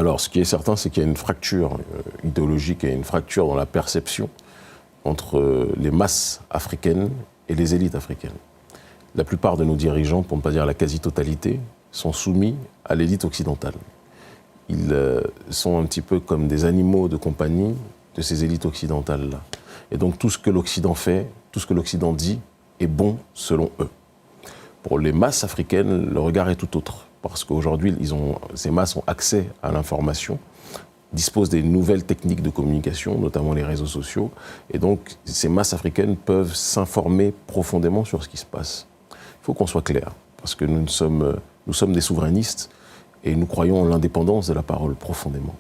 Alors, ce qui est certain, c'est qu'il y a une fracture idéologique et une fracture dans la perception entre les masses africaines et les élites africaines. La plupart de nos dirigeants, pour ne pas dire la quasi-totalité, sont soumis à l'élite occidentale. Ils sont un petit peu comme des animaux de compagnie de ces élites occidentales-là. Et donc tout ce que l'Occident fait, tout ce que l'Occident dit est bon selon eux. Pour les masses africaines, le regard est tout autre. Parce qu'aujourd'hui, ces masses ont accès à l'information, disposent des nouvelles techniques de communication, notamment les réseaux sociaux. Et donc, ces masses africaines peuvent s'informer profondément sur ce qui se passe. Il faut qu'on soit clair, parce que nous sommes des souverainistes et nous croyons en l'indépendance de la parole profondément.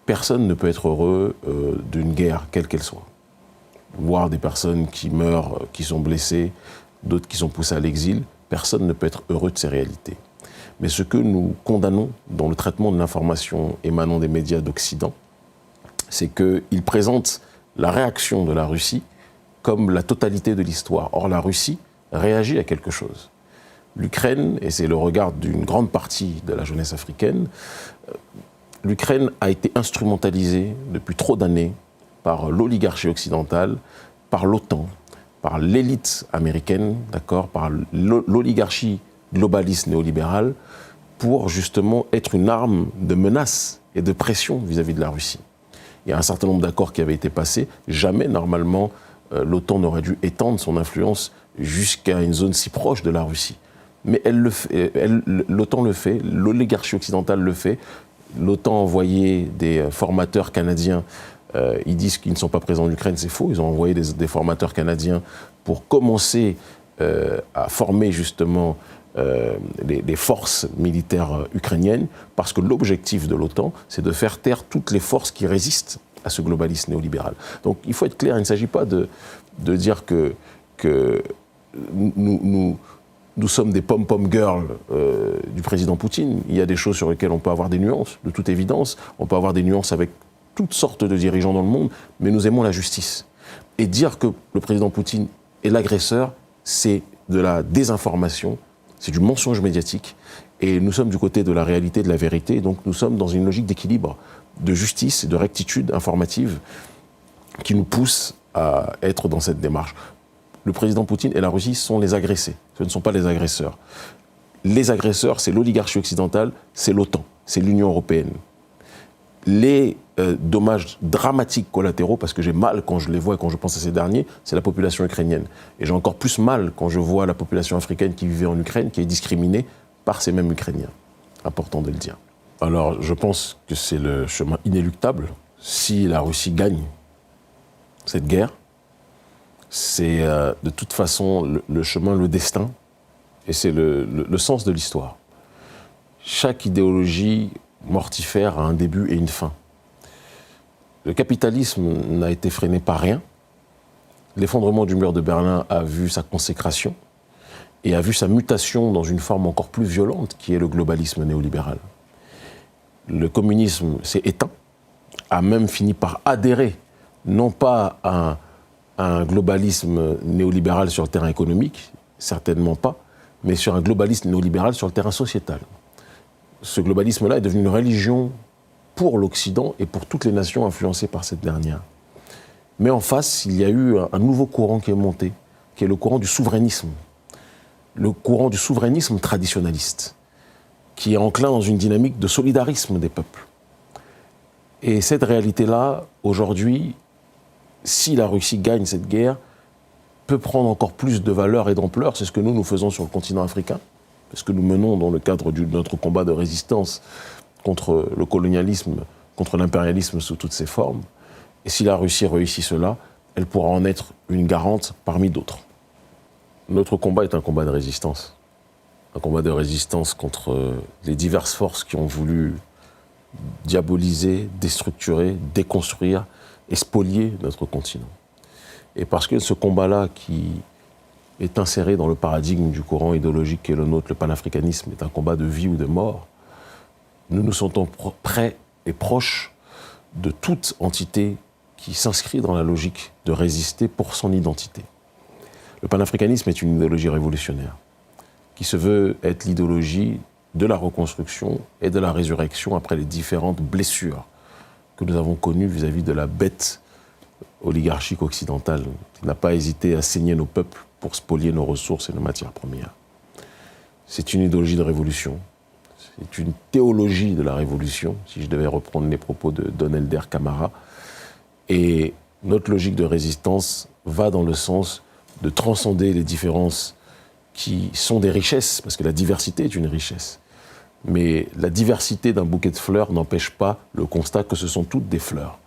Personne ne peut être heureux d'une guerre, quelle qu'elle soit. Voir des personnes qui meurent, qui sont blessées, d'autres qui sont poussées à l'exil, personne ne peut être heureux de ces réalités. Mais ce que nous condamnons dans le traitement de l'information émanant des médias d'Occident, c'est qu'ils présentent la réaction de la Russie comme la totalité de l'histoire. Or, la Russie réagit à quelque chose. L'Ukraine, et c'est le regard d'une grande partie de la jeunesse africaine, l'Ukraine a été instrumentalisée depuis trop d'années par l'oligarchie occidentale, par l'OTAN, par l'élite américaine, d'accord, par l'oligarchie globaliste néolibérale, pour justement être une arme de menace et de pression vis-à-vis de la Russie. Il y a un certain nombre d'accords qui avaient été passés. Jamais, normalement, l'OTAN n'aurait dû étendre son influence jusqu'à une zone si proche de la Russie. Mais l'OTAN le fait, l'oligarchie occidentale le fait. L'OTAN a envoyé des formateurs canadiens. Ils disent qu'ils ne sont pas présents en Ukraine, c'est faux. Ils ont envoyé des formateurs canadiens pour commencer à former justement les forces militaires ukrainiennes, parce que l'objectif de l'OTAN, c'est de faire taire toutes les forces qui résistent à ce globalisme néolibéral. Donc il faut être clair, il ne s'agit pas de dire que nous sommes des pom-pom girls du président Poutine. Il y a des choses sur lesquelles on peut avoir des nuances, de toute évidence. On peut avoir des nuances avec toutes sortes de dirigeants dans le monde, mais nous aimons la justice. Et dire que le président Poutine est l'agresseur, c'est de la désinformation, c'est du mensonge médiatique. Et nous sommes du côté de la réalité, de la vérité. Donc nous sommes dans une logique d'équilibre, de justice et de rectitude informative qui nous pousse à être dans cette démarche. Le président Poutine et la Russie sont les agressés. Ce ne sont pas les agresseurs. Les agresseurs, c'est l'oligarchie occidentale, c'est l'OTAN, c'est l'Union européenne. Les dommages dramatiques collatéraux, parce que j'ai mal quand je les vois et quand je pense à ces derniers, c'est la population ukrainienne. Et j'ai encore plus mal quand je vois la population africaine qui vivait en Ukraine, qui est discriminée par ces mêmes Ukrainiens. Important de le dire. Alors, je pense que c'est le chemin inéluctable. Si la Russie gagne cette guerre, c'est de toute façon le chemin, le destin, et c'est le sens de l'histoire. Chaque idéologie mortifère a un début et une fin. Le capitalisme n'a été freiné par rien. L'effondrement du mur de Berlin a vu sa consécration et a vu sa mutation dans une forme encore plus violente qui est le globalisme néolibéral. Le communisme s'est éteint, a même fini par adhérer, non pas à un globalisme néolibéral sur le terrain économique, certainement pas, mais sur un globalisme néolibéral sur le terrain sociétal. Ce globalisme-là est devenu une religion pour l'Occident et pour toutes les nations influencées par cette dernière. Mais en face, il y a eu un nouveau courant qui est monté, qui est le courant du souverainisme. Le courant du souverainisme traditionnaliste, qui est enclin dans une dynamique de solidarisme des peuples. Et cette réalité-là, aujourd'hui, si la Russie gagne cette guerre, peut prendre encore plus de valeur et d'ampleur. C'est ce que nous faisons sur le continent africain, ce que nous menons dans le cadre de notre combat de résistance contre le colonialisme, contre l'impérialisme sous toutes ses formes. Et si la Russie réussit cela, elle pourra en être une garante parmi d'autres. Notre combat est un combat de résistance. Un combat de résistance contre les diverses forces qui ont voulu diaboliser, déstructurer, déconstruire et spolier notre continent. Et parce que ce combat-là, qui est inséré dans le paradigme du courant idéologique qui est le nôtre, le panafricanisme, est un combat de vie ou de mort, nous nous sentons prêts et proches de toute entité qui s'inscrit dans la logique de résister pour son identité. Le panafricanisme est une idéologie révolutionnaire qui se veut être l'idéologie de la reconstruction et de la résurrection après les différentes blessures que nous avons connues vis-à-vis de la bête oligarchique occidentale qui n'a pas hésité à saigner nos peuples pour spolier nos ressources et nos matières premières. C'est une idéologie de révolution, c'est une théologie de la révolution, si je devais reprendre les propos de Don Helder Camara. Et notre logique de résistance va dans le sens de transcender les différences qui sont des richesses, parce que la diversité est une richesse. Mais la diversité d'un bouquet de fleurs n'empêche pas le constat que ce sont toutes des fleurs.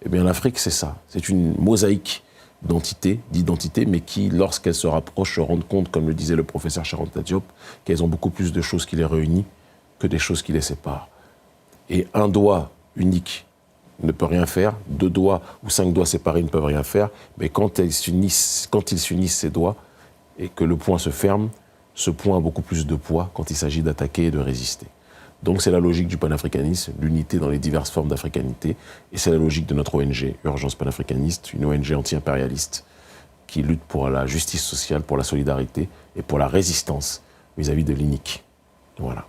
Eh bien, l'Afrique, c'est ça. C'est une mosaïque d'identité, mais qui, lorsqu'elles se rapprochent, se rendent compte, comme le disait le professeur Charanta Diop, qu'elles ont beaucoup plus de choses qui les réunissent que des choses qui les séparent. Et un doigt unique ne peut rien faire, 2 doigts ou 5 doigts séparés ne peuvent rien faire, mais quand ils s'unissent ces doigts et que le poing se ferme, ce poing a beaucoup plus de poids quand il s'agit d'attaquer et de résister. Donc c'est la logique du panafricanisme, l'unité dans les diverses formes d'africanité, et c'est la logique de notre ONG, Urgence panafricaniste, une ONG anti-impérialiste qui lutte pour la justice sociale, pour la solidarité et pour la résistance vis-à-vis de l'inique. Voilà.